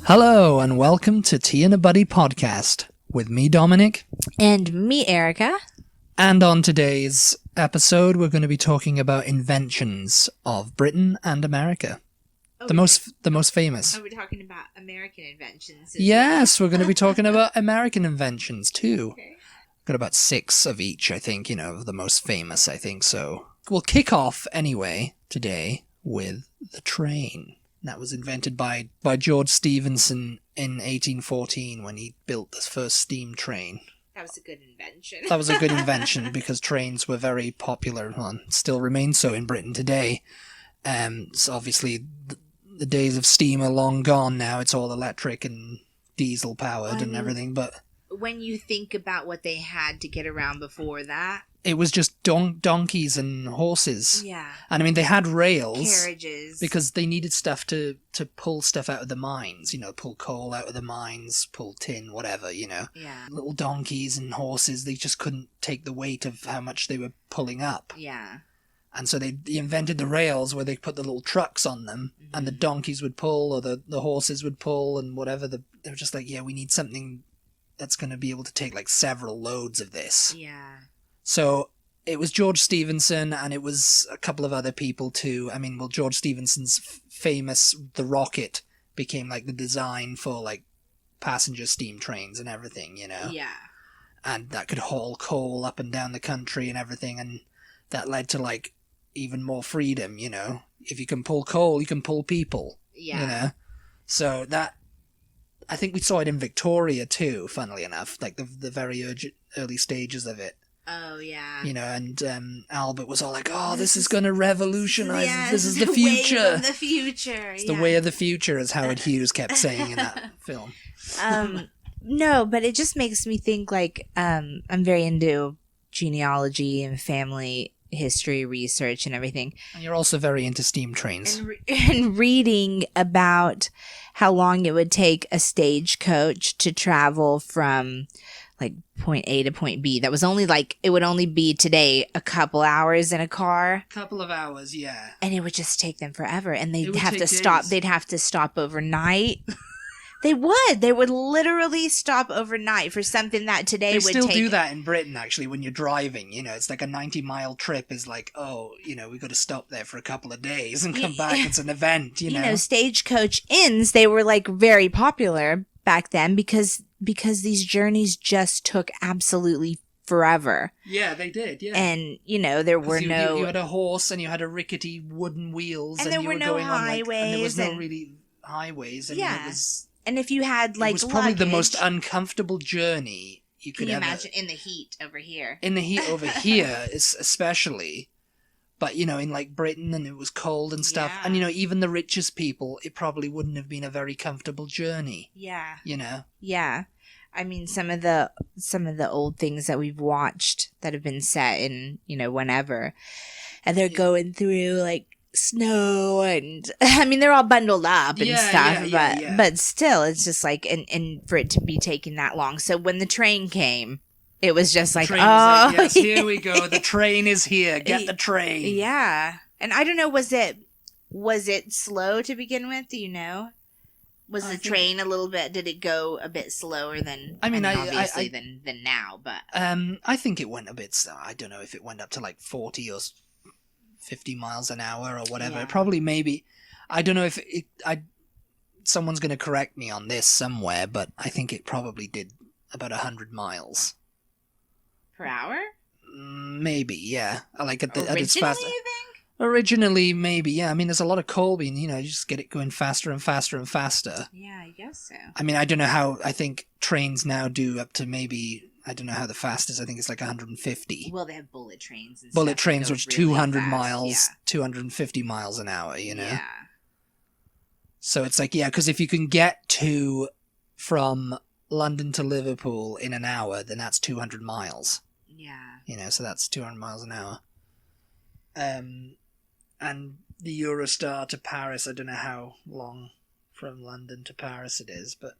Hello and welcome to Tea and a Buddy podcast with me, Dominic. And me, Erica. And on today's episode, we're going to be talking about inventions of Britain and America. The most famous. Are we talking about American inventions? Yes, we're going to be talking about American inventions too. Okay. Got about 6 of each, I think, of the most famous, I think. So we'll kick off anyway today with the train. That was invented by George Stephenson in 1814 when he built the first steam train. That was a good invention. That was a good invention because trains were very popular and still remain so in Britain today. So obviously the days of steam are long gone now. It's all electric and diesel powered and everything. But when you think about what they had to get around before that, it was just donkeys and horses. Yeah. And I mean, they had rails. Carriages. Because they needed stuff to pull stuff out of the mines, pull coal out of the mines, pull tin, whatever, Yeah. Little donkeys and horses, they just couldn't take the weight of how much they were pulling up. Yeah. And so they invented the rails where they put the little trucks on them, and the donkeys would pull, or the horses would pull, and whatever. They were just like, yeah, we need something that's going to be able to take like several loads of this. Yeah. So it was George Stephenson, and it was a couple of other people too. I mean, George Stephenson's famous The Rocket became like the design for like passenger steam trains and everything, Yeah. And that could haul coal up and down the country and everything, and that led to like even more freedom, If you can pull coal, you can pull people, Yeah. So that, I think we saw it in Victoria too, funnily enough, like the very early stages of it. Oh, yeah. And Albert was all like, oh, this is going to revolutionize. Yeah, this is the future. Wave of the future. It's the way of the future, as Howard Hughes kept saying in that film. No, but it just makes me think like I'm very into genealogy and family history research and everything. And you're also very into steam trains. And reading about how long it would take a stagecoach to travel from like point A to point B. That was only it would only be today a couple hours in a car. Couple of hours, yeah. And it would just take them forever. And they'd have to days. stop. They'd have to stop overnight. They would literally stop overnight for something that today would take. They still do that in Britain, actually, when you're driving. It's like a 90-mile trip is like, oh, we've got to stop there for a couple of days and come back. It's an event, Stagecoach inns, they were very popular back then because these journeys just took absolutely forever. Yeah, they did, yeah. And, there were you had a horse and you had a rickety wooden wheels. And there were no highways. And there was no really highways. And yeah. It was... And if you had it was probably luggage, the most uncomfortable journey you could ever imagine in the heat over here. In the heat over here, especially, but in like Britain, and it was cold and stuff, Yeah. and even the richest people, it probably wouldn't have been a very comfortable journey. Yeah. Yeah. I mean, some of the old things that we've watched that have been set in whenever, and they're going through snow, and I mean they're all bundled up and stuff, but still it's just and for it to be taking that long. So when the train came, it was just yes, here we go, the train is here, get the train. Yeah. And I don't know, was it slow to begin with? Do you know? Was the train a little bit, did it go a bit slower than, obviously than now, but I think it went a bit slow. I don't know if it went up to 40 or 50 miles an hour or whatever. Yeah. Probably, maybe. I don't know if someone's going to correct me on this somewhere, but I think it probably did about 100 miles. Per hour? Maybe, yeah. Originally, at its fast. you think? Originally, maybe, yeah. I mean, there's a lot of coal being, you just get it going faster and faster and faster. Yeah, I guess so. I mean, I don't know how, I think trains now do up to maybe... I don't know how the fastest. I think it's 150. Well, they have bullet trains. And bullet trains, which really 200 fast. miles, 250 miles an hour. Yeah. So it's because if you can get from London to Liverpool in an hour, then that's 200 miles. Yeah. So that's 200 miles an hour. And the Eurostar to Paris, I don't know how long from London to Paris it is, but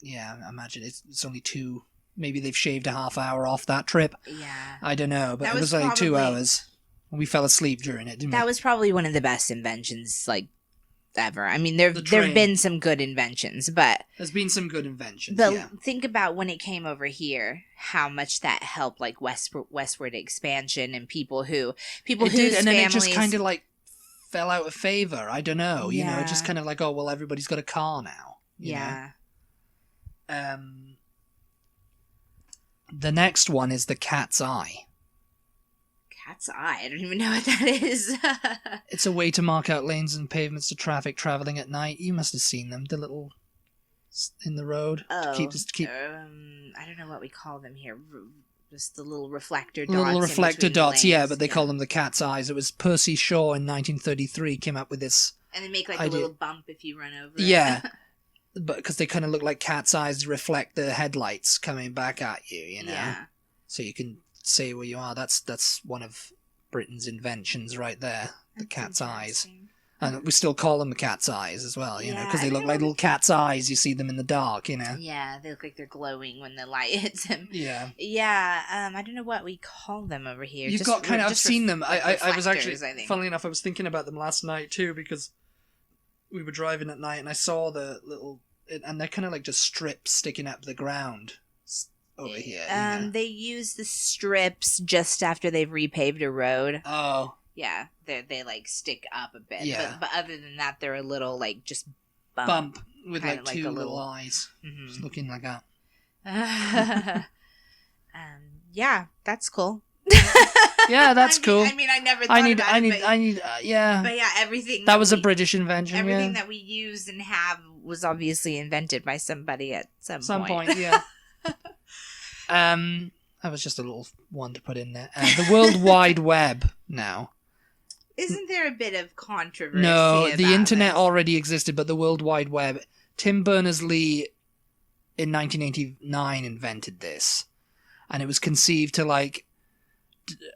yeah, I imagine it's only two. Maybe they've shaved a half hour off that trip. Yeah. I don't know, but it was only 2 hours. We fell asleep during it, didn't we? That was probably one of the best inventions, ever. I mean, there have been some good inventions, but there's been some good inventions. But think about when it came over here, how much that helped, like westward expansion and people whose families, and then it just kind of like fell out of favor. I don't know. You know, it just kind of like, oh well, everybody's got a car now. You know? The next one is the cat's eye. Cat's eye? I don't even know what that is. It's a way to mark out lanes and pavements to traffic traveling at night. You must have seen them, the little in the road. Oh, I don't know what we call them here. Just the little reflector dots. Little reflector dots, yeah, but they call them the cat's eyes. It was Percy Shaw in 1933 came up with this. And they make like a little bump if you run over. Yeah, but because they kind of look like cat's eyes reflect the headlights coming back at you, you know. Yeah. So you can say where you are. That's one of Britain's inventions right there. The cat's eyes. And we still call them the cat's eyes as well, you know, because they look like little cat's eyes. You see them in the dark, you know. Yeah, they look like they're glowing when the light hits them. Yeah. Yeah, I don't know what we call them over here. You've got kind of, I've seen them. I was actually, funnily enough, I was thinking about them last night too, because we were driving at night and I saw the little, and they're kind of like just strips sticking up the ground over here. You know? They use the strips just after they've repaved a road. Oh. Yeah, they like stick up a bit. Yeah. But other than that, they're a little like just bump with like two little eyes, just looking like that. Yeah, that's cool. Yeah, that's cool. I mean, I never thought about it. Yeah. But yeah, everything. That was a British invention. Everything that we use and have was obviously invented by somebody at some point. Yeah. That was just a little one to put in there. The World Wide Web now. Isn't there a bit of controversy? No, about the internet already existed, but the World Wide Web. Tim Berners-Lee in 1989 invented this, and it was conceived to like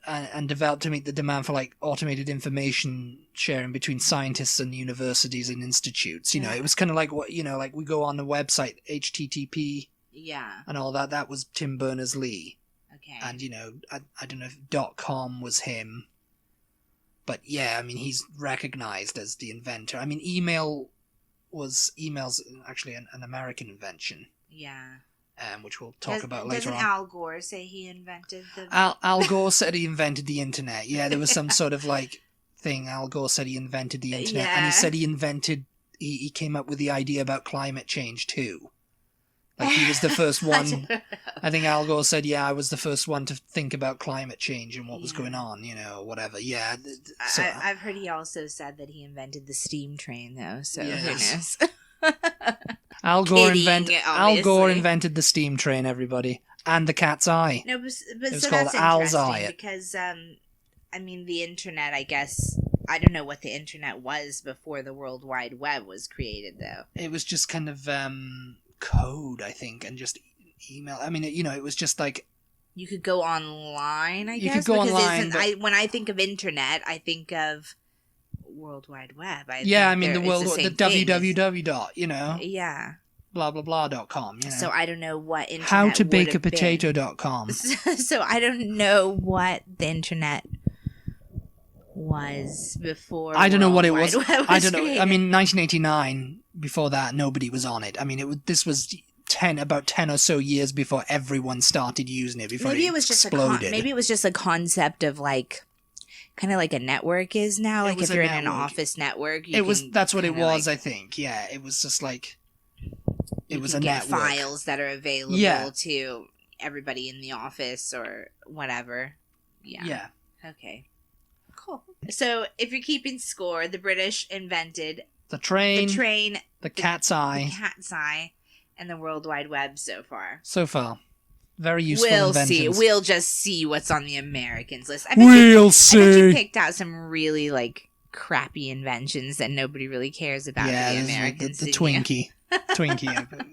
and developed to meet the demand for like automated information sharing between scientists and universities and institutes. You know, it was kind of like what like we go on the website HTTP. Yeah. And all that. That was Tim Berners-Lee. Okay. And I don't know if .com was him. But yeah, I mean, he's recognized as the inventor. I mean, email's actually an American invention. Yeah. Which we'll talk about later on. Doesn't Al Gore say he invented the... Al Gore said he invented the internet. Yeah, there was some sort of like thing. Al Gore said he invented the internet. Yeah. And he said he came up with the idea about climate change too. Like he was the first one. I think Al Gore said, "Yeah, I was the first one to think about climate change and what was going on, whatever." Yeah. So, I've heard he also said that he invented the steam train, though. So who knows? Al Gore invented the steam train. Everybody, and the cat's eye. No, but it was so called that's Al's interesting eye. Because I mean, the internet. I guess I don't know what the internet was before the World Wide Web was created, though. It was just kind of code, I think, and just email. I mean, it was just like you could go online. I guess you could go online. When I think of internet, I think of World Wide Web. The www dot, yeah, blah blah blah.com. So I don't know what internet. howtobakeapotato.com. So I don't know what the internet was before. I don't know what it was. I don't know. I mean, 1989. Before that, nobody was on it. I mean, this was about 10 or so years before everyone started using it. Before maybe it was exploded. Maybe it was just a concept of like, kind of like a network is now. Like if you're in an office network, that's what it was. I think. Yeah, it was just like it was a network. Files that are available to everybody in the office or whatever. Yeah. Yeah. Okay. Cool. So if you're keeping score, the British invented the train, the cat's eye, and the World Wide Web so far. Very useful inventions. We'll just see what's on the Americans list. We'll see. I bet you picked out some really like crappy inventions that nobody really cares about. Yeah, the Americans. The Twinkie.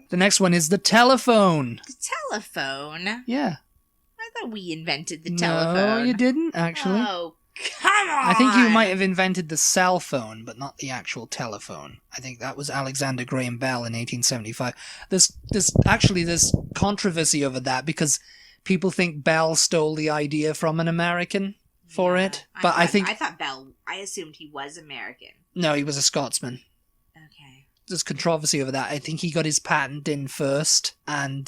The next one is the telephone. The telephone? Yeah. I thought we invented the telephone. No, you didn't, actually. Oh, come on! I think you might have invented the cell phone, but not the actual telephone. I think that was Alexander Graham Bell in 1875. There's controversy over that because people think Bell stole the idea from an American for it. But I thought Bell, I assumed he was American. No, he was a Scotsman. there's controversy over that. I think he got his patent in first, and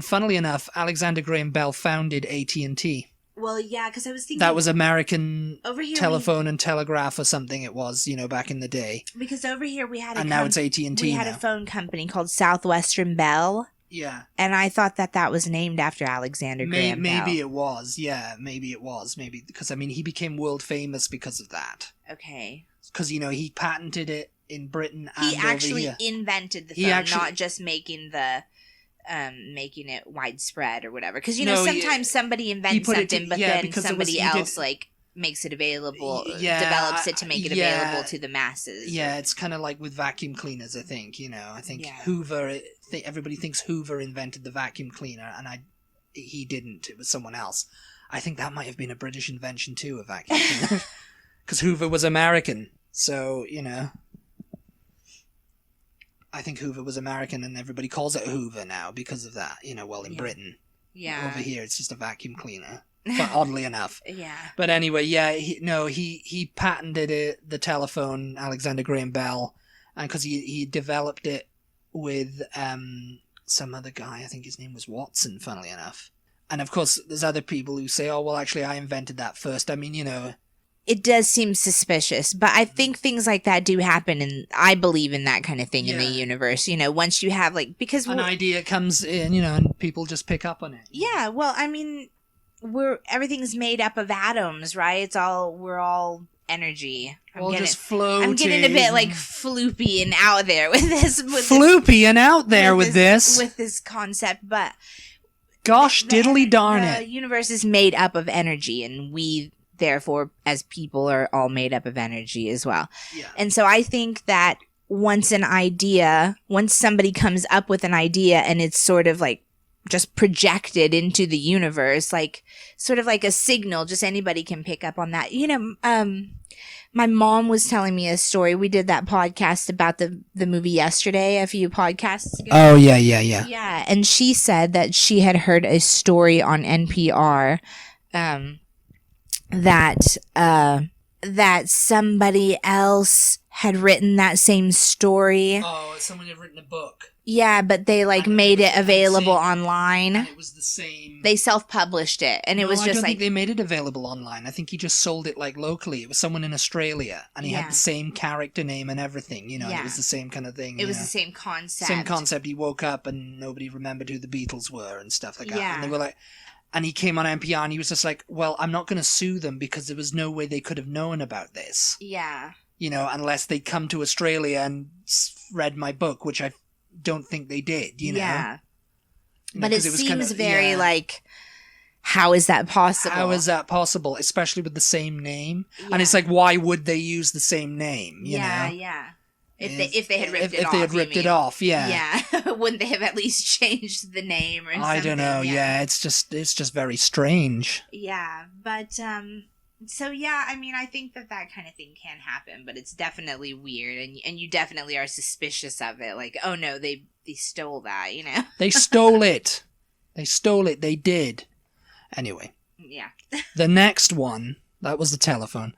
funnily enough, Alexander Graham Bell founded AT&T. Well, yeah, because I was thinking... That was American over here Telephone and Telegraph or something it was, back in the day. Because over here we had and now it's AT&T we had a phone company called Southwestern Bell. Yeah. And I thought that was named after Alexander Graham Bell. Maybe it was, yeah. Maybe it was. Maybe, because, he became world famous because of that. Okay. Because, he patented it in Britain and he actually over here. invented the phone, not just making it widespread or whatever. Because sometimes somebody invents something, but then somebody else makes it available, develops it to make it available to the masses. Yeah, it's kind of like with vacuum cleaners. I think Hoover. Everybody thinks Hoover invented the vacuum cleaner, and he didn't. It was someone else. I think that might have been a British invention too, a vacuum cleaner, because Hoover was American. So I think Hoover was American, and everybody calls it Hoover now because of that. In Britain. Yeah. Over here, it's just a vacuum cleaner. But oddly enough. Yeah. But anyway, yeah, he patented it, the telephone, Alexander Graham Bell, and because he developed it with some other guy. I think his name was Watson, funnily enough. And of course, there's other people who say, "Oh, well, actually, I invented that first." It does seem suspicious, but I think things like that do happen, and I believe in that kind of thing in the universe. Once you have because an idea comes in, and people just pick up on it. Yeah, well, everything's made up of atoms, right? We're all energy. Just floating. I'm getting a bit floopy and out there with this. With this concept, but gosh, diddly darn it! The universe is made up of energy, and we, therefore, as people, are all made up of energy as well. Yeah. And so I think that once somebody comes up with an idea, and it's sort of just projected into the universe, sort of like a signal, just anybody can pick up on that. My mom was telling me a story. We did that podcast about the movie yesterday, a few podcasts ago. Oh, yeah. Yeah, and she said that she had heard a story on NPR that somebody else had written that same story. Oh, someone had written a book. Yeah, but they made it available online. And it was the same. They self-published it, and it was just I don't think they made it available online. I think he just sold it locally. It was someone in Australia, and he had the same character name and everything. It was the same kind of thing. It was the same concept. Same concept. He woke up and nobody remembered who the Beatles were and stuff like that. Yeah. And they were and he came on NPR and he was just well, I'm not going to sue them because there was no way they could have known about this. Yeah. Unless they come to Australia and read my book, which I don't think they did, Yeah. But it seems very how is that possible? How is that possible? Especially with the same name. Yeah. And it's why would they use the same name? You know? Yeah. If they had ripped it off. If they had ripped it off, yeah. Yeah. Wouldn't they have at least changed the name or something? I don't know, yeah. It's just very strange. Yeah. But so yeah, I think that kind of thing can happen, but it's definitely weird, and you definitely are suspicious of it. Oh no, they stole that, They stole it. They did. Anyway. Yeah. The next one, that was the telephone.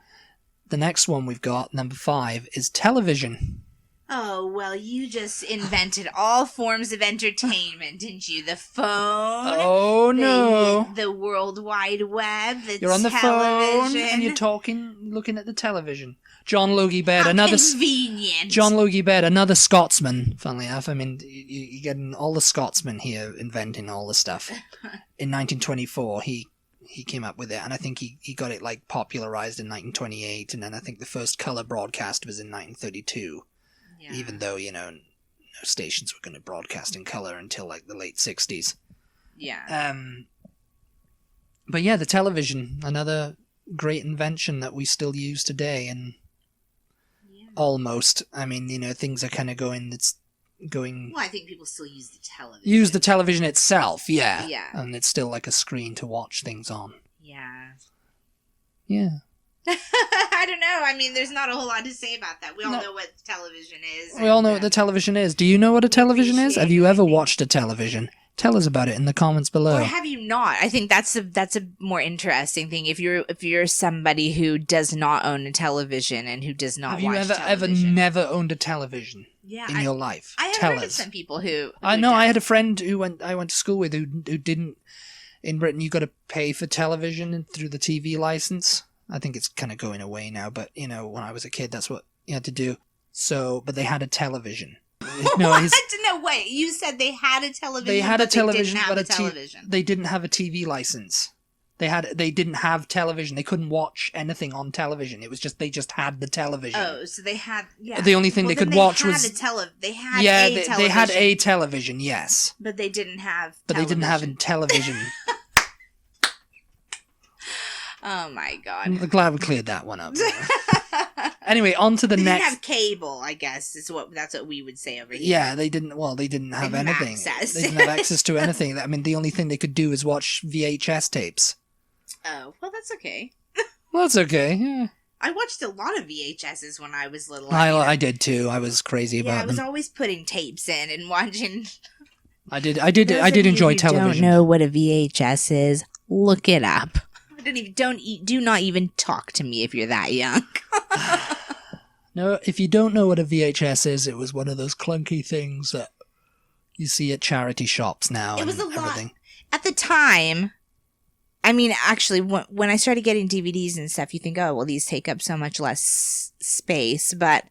The next one we've got, number 5, is television. Oh, well, you just invented all forms of entertainment, didn't you? The phone. Oh, no. The World Wide Web, the You're on the phone television. and you're looking at the television. John Logie Baird, How another... convenient. John Logie Baird, another Scotsman, funnily enough. You're getting all the Scotsmen here inventing all the stuff. In 1924, he came up with it, and I think he got it, popularized in 1928, and then I think the first color broadcast was in 1932. Yeah. Even though, no stations were going to broadcast in color until, the late 60s. Yeah. But yeah, the television, another great invention that we still use today, and almost. Things are kind of going... Well, I think people still use the television. Use the television itself, yeah. Yeah. And it's still a screen to watch things on. Yeah. Yeah. I don't know. There's not a whole lot to say about that. We all know what television is. We all know what the television is. Do you know what a television is? Have you ever watched a television? Tell us about it in the comments below. Or have you not? I think that's a more interesting thing. If you're somebody who does not own a television and who does not have you watch ever television. never owned a television in your life? I have Tell heard of us. some people who I know. I had a friend I went to school with who didn't. In Britain, you got to pay for television through the TV license. I think it's kind of going away now, but when I was a kid, that's what you had to do. So, but they had a television. No, wait. You said they had a television. They had a television, they didn't have but a television. They didn't have a TV license. They didn't have television. They couldn't watch anything on television. It was just they just had the television. Oh, so they had The only thing they could watch was they had a television. Yes, but they didn't have. But they didn't have a television. Oh my god! I'm glad we cleared that one up. Anyway, on to the they next. Didn't have cable, I guess that's what we would say over here. Yeah, they didn't. Well, they didn't have anything. Access. They didn't have access to anything. I mean, the only thing they could do is watch VHS tapes. Oh, well, that's okay. Well, that's okay. Yeah. I watched a lot of VHSs when I was little. I did too. I was crazy about them. Yeah, I was always putting tapes in and watching. I did enjoy television. Don't know what a VHS is? Look it up. Do not even talk to me if you're that young. No, if you don't know what a VHS is, it was one of those clunky things that you see at charity shops now. It was a everything. lot. At the time, I mean, actually, when I started getting DVDs and stuff, you think, oh, well, these take up so much less space. But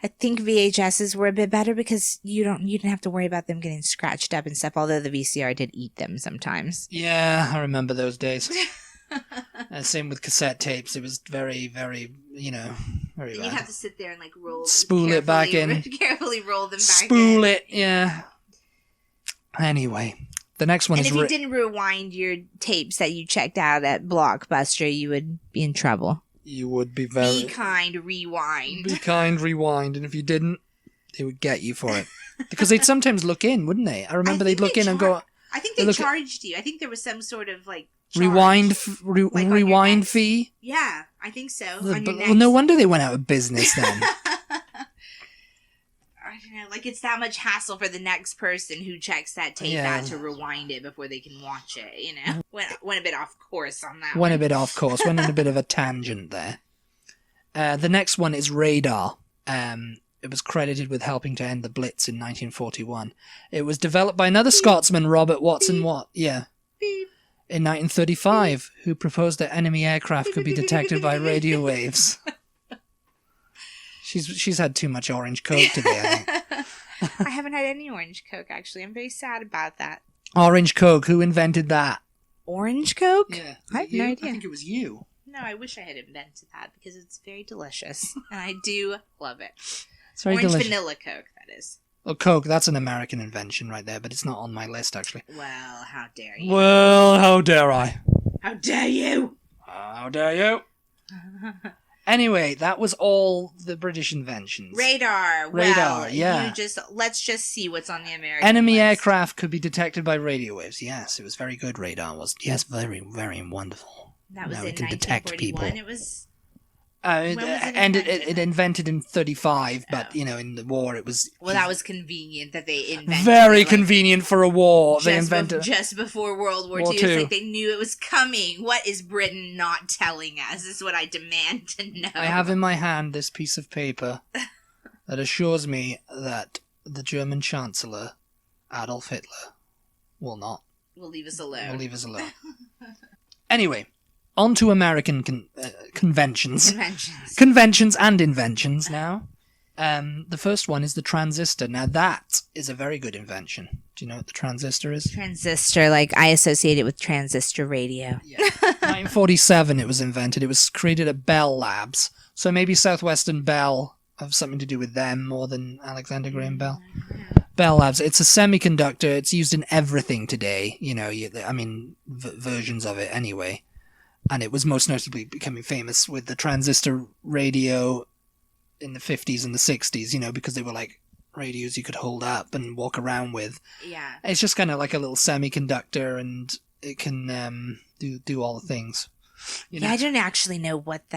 I think VHSs were a bit better because you didn't have to worry about them getting scratched up and stuff, although the VCR did eat them sometimes. Yeah, I remember those days. Same with cassette tapes. It was very, very, very bad. You have to sit there and spool it back in. Carefully roll them back in. Spool it, yeah. Anyway, the next one and is... if you didn't rewind your tapes that you checked out at Blockbuster, you would be in trouble. You would be very... Be kind, rewind. Be kind, rewind. And if you didn't, they would get you for it. Because they'd sometimes look in, wouldn't they? I remember they'd look in and go... I think they charged you. I think there was some sort of charge. Rewind fee? Yeah, I think so. Well, no wonder they went out of business then. I don't know, it's that much hassle for the next person who checks that tape out to rewind it before they can watch it, Went a bit off course on that one. Went a bit off course, went on a bit of a tangent there. The next one is radar. It was credited with helping to end the Blitz in 1941. It was developed by another Scotsman, Robert Watson Watt. Yeah. In 1935, who proposed that enemy aircraft could be detected by radio waves. She's had too much orange Coke today, I think. I haven't had any orange Coke, actually. I'm very sad about that. Orange Coke, who invented that? Orange Coke? Yeah. I have no idea. I think it was you. No, I wish I had invented that because it's very delicious. And I do love it. It's very Orange delicious. vanilla Coke, that is. Well, Coke, that's an American invention right there, but it's not on my list, actually. Well, how dare you? Well, how dare I? How dare you? How dare you? Anyway, that was all the British inventions. Radar. Radar, yeah. Let's just see what's on the American Enemy list. aircraft could be detected by radio waves. Yes, it was very good, radar was. Yes, very, very wonderful. That was now in it can detect people. It was... It invented in 35, but in the war it was. Well, that was convenient that they invented. Very convenient for a war. They invented just before World War II. It's like they knew it was coming. What is Britain not telling us? Is what I demand to know. I have in my hand this piece of paper that assures me that the German Chancellor Adolf Hitler will leave us alone. Will leave us alone. Anyway. On to American conventions. Conventions and inventions now. The first one is the transistor. Now that is a very good invention. Do you know what the transistor is? Transistor, I associate it with transistor radio. Yeah. 1947 it was invented. It was created at Bell Labs. So maybe Southwestern Bell have something to do with them more than Alexander Graham Bell. Bell Labs. It's a semiconductor. It's used in everything today. Versions of it anyway. And it was most notably becoming famous with the transistor radio in the 50s and the 60s, because they were radios you could hold up and walk around with. Yeah. It's just kind of like a little semiconductor and it can do all the things. Yeah, I don't actually know what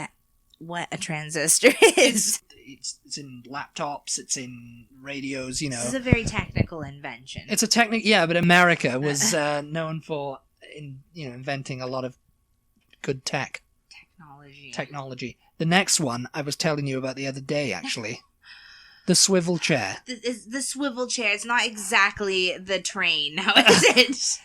what a transistor is. It's in laptops, it's in radios, you know. This is a very technical invention. It's a technical, yeah, but America was known for, inventing a lot of good technology. The next one I was telling you about the other day, actually. The swivel chair. The swivel chair. It's not exactly the train, now is it?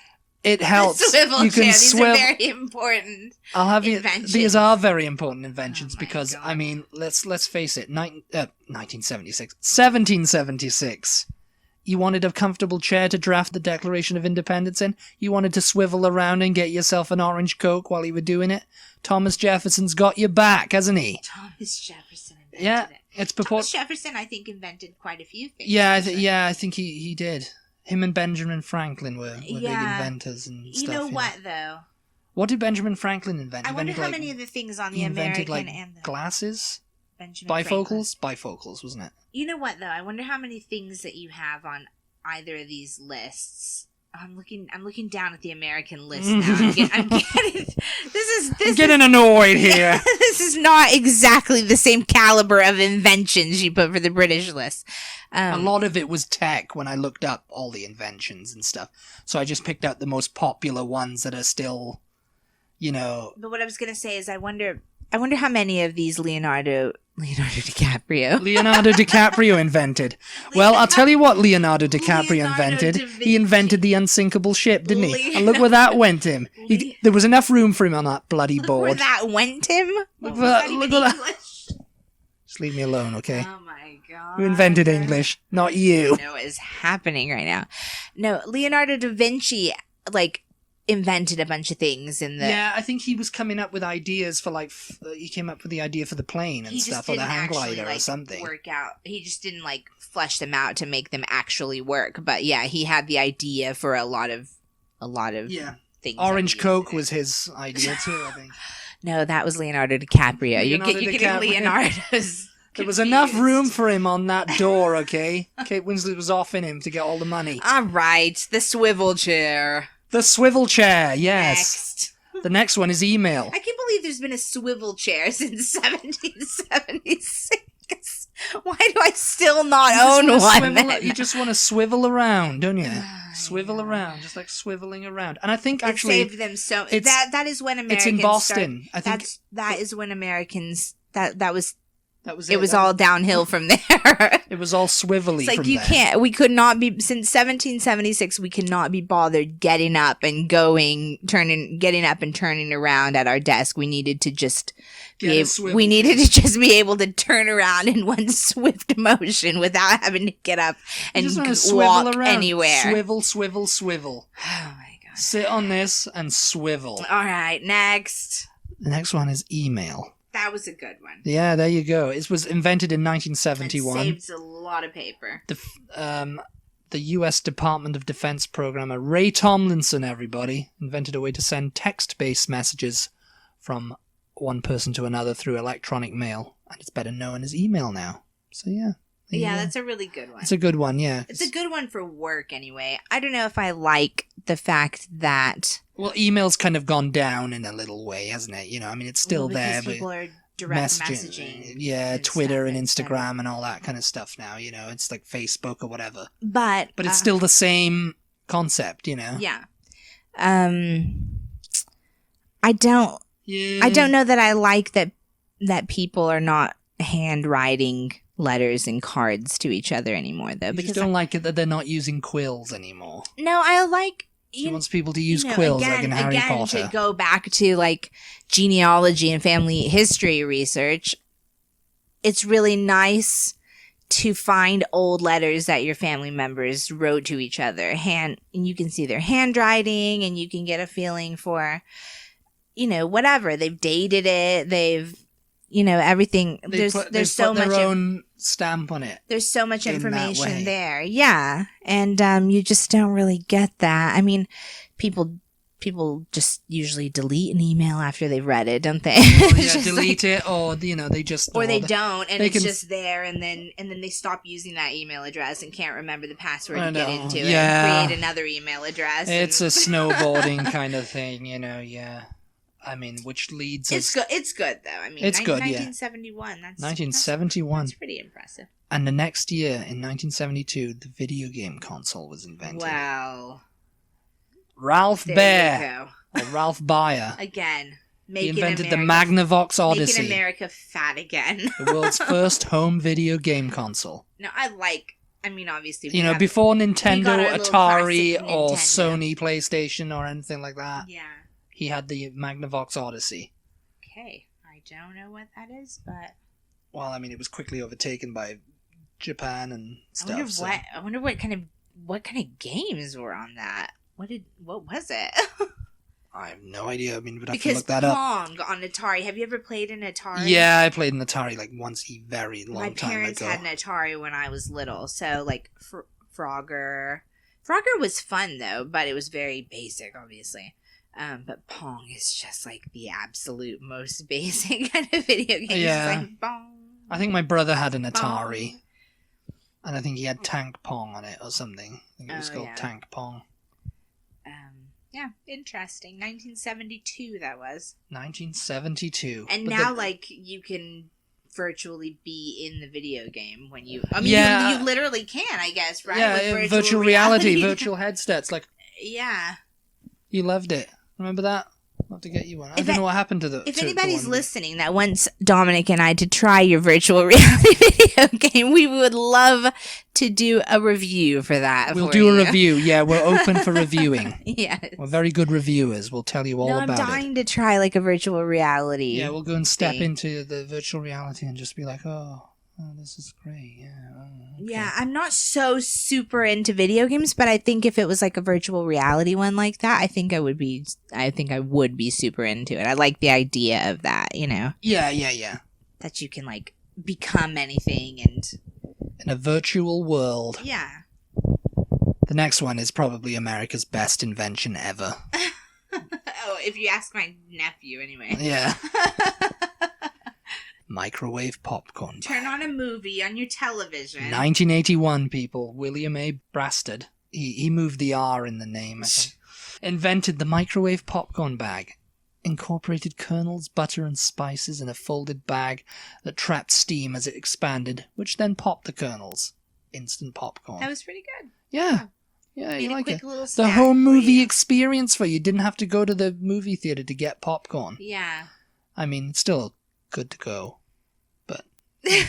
It helps. The swivel you chair. can These are very important. Inventions. These are very important inventions because, God. I mean, let's face it. 1776. You wanted a comfortable chair to draft the Declaration of Independence in. You wanted to swivel around and get yourself an orange Coke while you were doing it. Thomas Jefferson's got your back, hasn't he? Thomas Jefferson invented it. It's Thomas Jefferson, I think, invented quite a few things. Yeah, I think he did. Him and Benjamin Franklin were big inventors and stuff. You know what, though? What did Benjamin Franklin invent? I wonder how many of the things on the American and the... glasses? Benjamin Bifocals? Franklin. Bifocals, wasn't it? You know what, though? I wonder how many things that you have on either of these lists. I'm looking down at the American list now. I'm getting annoyed here. This is not exactly the same caliber of inventions you put for the British list. A lot of it was tech when I looked up all the inventions and stuff. So I just picked out the most popular ones that are still, But what I was going to say is I wonder how many of these Leonardo DiCaprio invented. Well, I'll tell you what Leonardo DiCaprio invented. He invented the unsinkable ship, didn't he? And look where that went him. There was enough room for him on that bloody board. Where that went him? Look at that. Just leave me alone, okay? Oh my God. Who invented English? Not you. I know what is happening right now. No, Leonardo Da Vinci, invented a bunch of things in the... Yeah, I think he was coming up with ideas for, he came up with the idea for the plane and stuff, or the hang glider or something. Work out. He just didn't, flesh them out to make them actually work. But, yeah, he had the idea for a lot of things. Orange Coke was his idea, too, I think. No, that was Leonardo DiCaprio. You're getting Leonardo's... There was enough room for him on that door, okay? Kate Winslet was offing him to get all the money. All right, the swivel chair. The swivel chair, yes. Next. The next one is email. I can't believe there's been a swivel chair since 1776. Why do I still not own one? You just want to swivel around, don't you? Swivel around, just like swiveling around. And I think actually... It saved them so... That is when Americans... It's in Boston. I think that is when Americans... That was it. It was all downhill from there. It was all swivelly it's like from you there. Can't... We could not be... Since 1776, we could not be bothered getting up and getting up and turning around at our desk. We needed to just... We needed to just be able to turn around in one swift motion without having to get up and walk anywhere. Swivel, swivel, swivel. Oh my God. Sit on this and swivel. All right, next. The next one is email. That was a good one. Yeah, there you go. It was invented in 1971. It saves a lot of paper. The U.S. Department of Defense programmer Ray Tomlinson, everybody, invented a way to send text-based messages from one person to another through electronic mail, and it's better known as email now. So yeah. That's a really good one. It's a good one, yeah. It's a good one for work anyway. I don't know if I like the fact that... Well, email's kind of gone down in a little way, hasn't it? It's still there, but... people are direct messaging. Yeah, Twitter and Instagram and all that kind of stuff now, It's like Facebook or whatever. But it's still the same concept, Yeah. I don't know that I like that people are not handwriting letters and cards to each other anymore, though. Because don't like it that they're not using quills anymore. No, I like... She wants people to use quills like in Harry Potter. To go back to genealogy and family history research, it's really nice to find old letters that your family members wrote to each other. And you can see their handwriting, and you can get a feeling for, whatever. They've dated it. They've, everything. There's so much their own stamp on it. There's so much information there. Yeah. And you just don't really get that. I mean, people just usually delete an email after they've read it, don't they? Delete it, or they just... Or they don't, and it's just there, and then they stop using that email address and can't remember the password to get into it and create another email address. It's a snowboarding kind of thing, yeah. I mean, which leads It's us... good. It's good, though. I mean, It's good, 1971. That's 1971. That's pretty impressive. And the next year, in 1972, the video game console was invented. Wow. Ralph There Baer, you go. or Ralph Baer, Again, he making invented America, the Magnavox Odyssey, making America fat again. the world's first home video game console. No, I mean, obviously, You know, before we got Nintendo, our little Atari, classic or Nintendo. Sony PlayStation, or anything like that, Yeah. he had the Magnavox Odyssey. Okay. I don't know what that is, but Well, I mean, it was quickly overtaken by Japan and stuff. I wonder what kind of games were on that. What was it? I have no idea. I mean, we'd have to Because look that up. Pong on Atari. Have you ever played an Atari? Yeah, I played an Atari like once a very long My time parents ago. had an Atari when I was little, so like Frogger. Frogger was fun though, but it was very basic, obviously. But Pong is just like the absolute most basic kind of video game. Yeah. It's like bong. I think my brother had an Atari, Bong. and I think he had Tank Pong on it or something. I think it was Oh, called yeah. Tank Pong. Yeah, interesting. 1972 that was. 1972. And But now, the- like, you can virtually be in the video game when you... I mean, Yeah. you literally can, I guess, right? yeah, With virtual reality, virtual headsets. Like, Yeah. you loved it. Remember that? I'll have to get you one. I If don't I- know what happened to the. If to anybody's one. listening that wants Dominic and I to try your virtual reality video game, we would love to do a review for that. We'll for do a you. review. Yeah, we're open for reviewing. Yes. We're very good reviewers. We'll tell you all No, I'm about it. dying to try like a virtual reality. Yeah, we'll go and step thing. into the virtual reality and just be like, oh, this is great. Yeah. Okay. Yeah, I'm not so super into video games, but I think if it was like a virtual reality one like that, I think I would be super into it. I like the idea of that, you know, Yeah. that you can like become anything and In a virtual world. yeah. The next one is probably America's best invention ever. Oh, if you ask my nephew anyway. Yeah. Microwave popcorn. Turn on a movie on your television. 1981, people. William A. Brastad. He moved the R in the name, I think. Invented the microwave popcorn bag. Incorporated kernels, butter, and spices in a folded bag that trapped steam as it expanded, which then popped the kernels. Instant popcorn. That was pretty good. Yeah. Yeah, Made you a like quick it. little The snack home for movie you. experience for you. Didn't have to go to the movie theater to get popcorn. Yeah. I mean, it's still good to go, but you can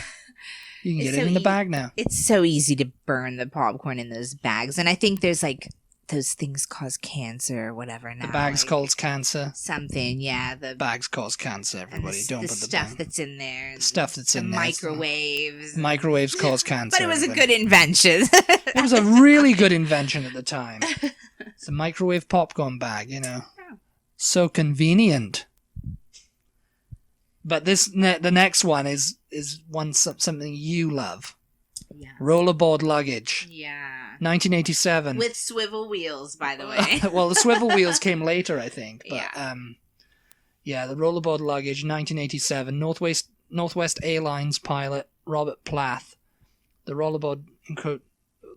It's get so it in the easy. bag now. It's so easy to burn the popcorn in those bags. And I think there's like those things cause cancer or whatever now. The bags like, cause cancer. something, yeah. The Bags cause cancer, and everybody. Don't the put the stuff bag. that's in there. The stuff that's the in there. microwaves. Microwaves cause cancer. But it was a everybody. good invention. It was a really good invention at the time. It's a microwave popcorn bag, you know. Oh. So convenient. But the next one is something you love. Yeah. Rollerboard luggage. Yeah. 1987. With swivel wheels, by the way. Well, the swivel wheels came later, I think. But, Yeah. yeah, the rollerboard luggage, 1987. Northwest Airlines pilot Robert Plath. The rollerboard,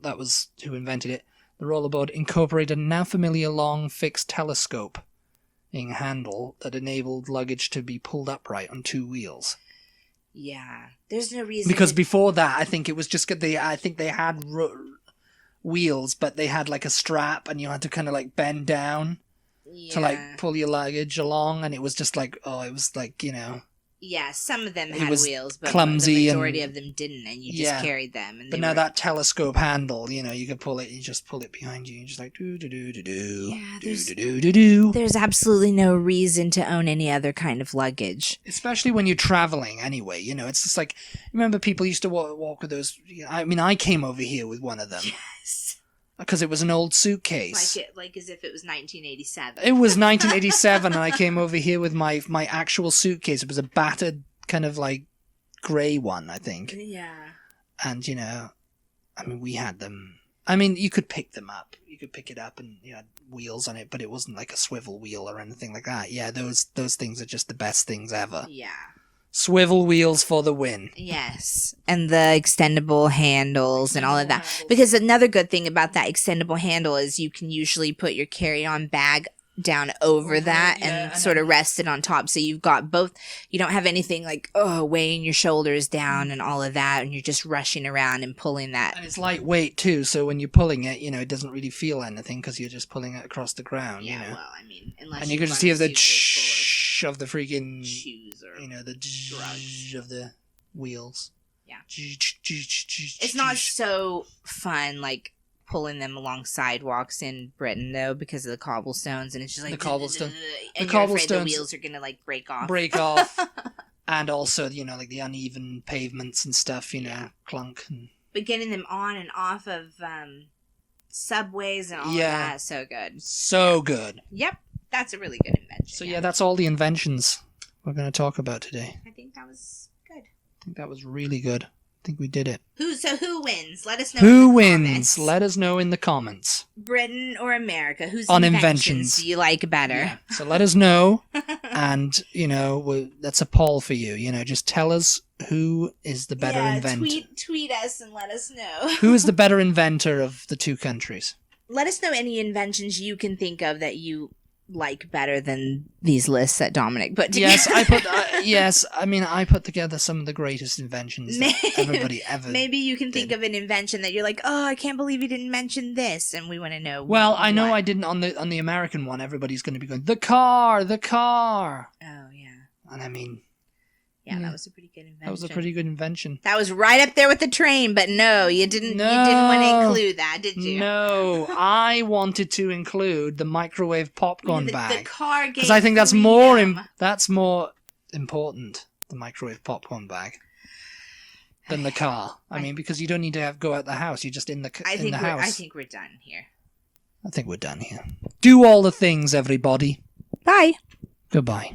that was who invented it. The rollerboard incorporated a now familiar long fixed telescope handle that enabled luggage to be pulled upright on two wheels. Yeah. There's no reason. Because before that, I think it was just I think they had wheels, but they had like a strap, and you had to kind of like bend down to like pull your luggage along, and it was just like, it was like, you know. Yeah, some of them It had was wheels, but clumsy the majority and- of them didn't, and you just Yeah. carried them. And But they now were, that telescope handle, you know, you can pull it. You just pull it behind you. You just like do do do do do Yeah, do there's- do do do do. there's absolutely no reason to own any other kind of luggage. Especially when you're traveling, anyway. You know, it's just like, remember people used to walk with those. I mean, I came over here with one of them Yes. because it was an old suitcase. Like as if it was 1987. It was 1987, and I came over here with my actual suitcase. It was a battered kind of like grey one, I think. Yeah. And you know, I mean, we had them. I mean, you could pick them up. You could pick it up, and you had wheels on it, but it wasn't like a swivel wheel or anything like that. Yeah, those things are just the best things ever. Yeah. Swivel wheels for the win. Yes. And the extendable handles and all of that. Extendable handles. Because another good thing about that extendable handle is you can usually put your carry-on bag down over that and and sort then- of rested on top. So you've got both. You don't have anything like, weighing your shoulders down and all of that. And you're just rushing around and pulling that. And it's lightweight too, so when you're pulling it, it doesn't really feel anything because you're just pulling it across the ground, Yeah, well, I mean, unless And you can just run hear a the suitcase of the freaking, shoes or the drugs. of the wheels. Yeah. It's It's not so fun, like, pulling them along sidewalks in Britain, though, because of the cobblestones, and it's just like... The cobblestone- And the you're afraid the cobblestones wheels are going to, like, break off. break off. And also, like the uneven pavements and stuff, clunk. And... But getting them on and off of subways and all of that is so good. So good. Yep, that's a really good invention. So yeah, that's all the inventions we're going to talk about today. I think that was good. I think that was really good. I think we did it. Who wins? Let us know. Who in the wins? comments. Let us know in the comments. Britain or America? Whose On inventions inventions. do you like better? Yeah. So let us know, and that's a poll for you. Just tell us who is the better inventor. Tweet us and let us know. Who is the better inventor of the two countries? Let us know any inventions you can think of that you like better than these lists that Dominic put together. I put together some of the greatest inventions that everybody ever. Maybe you can think of an invention that you're like, oh, I can't believe you didn't mention this, and we want to know. Well, I know what. I didn't on the American one. Everybody's going to be going the car. Oh yeah. And I mean, yeah, that was a pretty good invention. that was a pretty good invention. That was right up there with the train, but no, you didn't. No. You didn't want to include that, did you? No, I wanted to include the microwave popcorn The bag car game. because I think that's more important. The microwave popcorn bag than the car. I mean, because you don't need to go out the house. You're just in the house. I think we're done here. I think we're done here. Do all the things, everybody. Bye. Goodbye.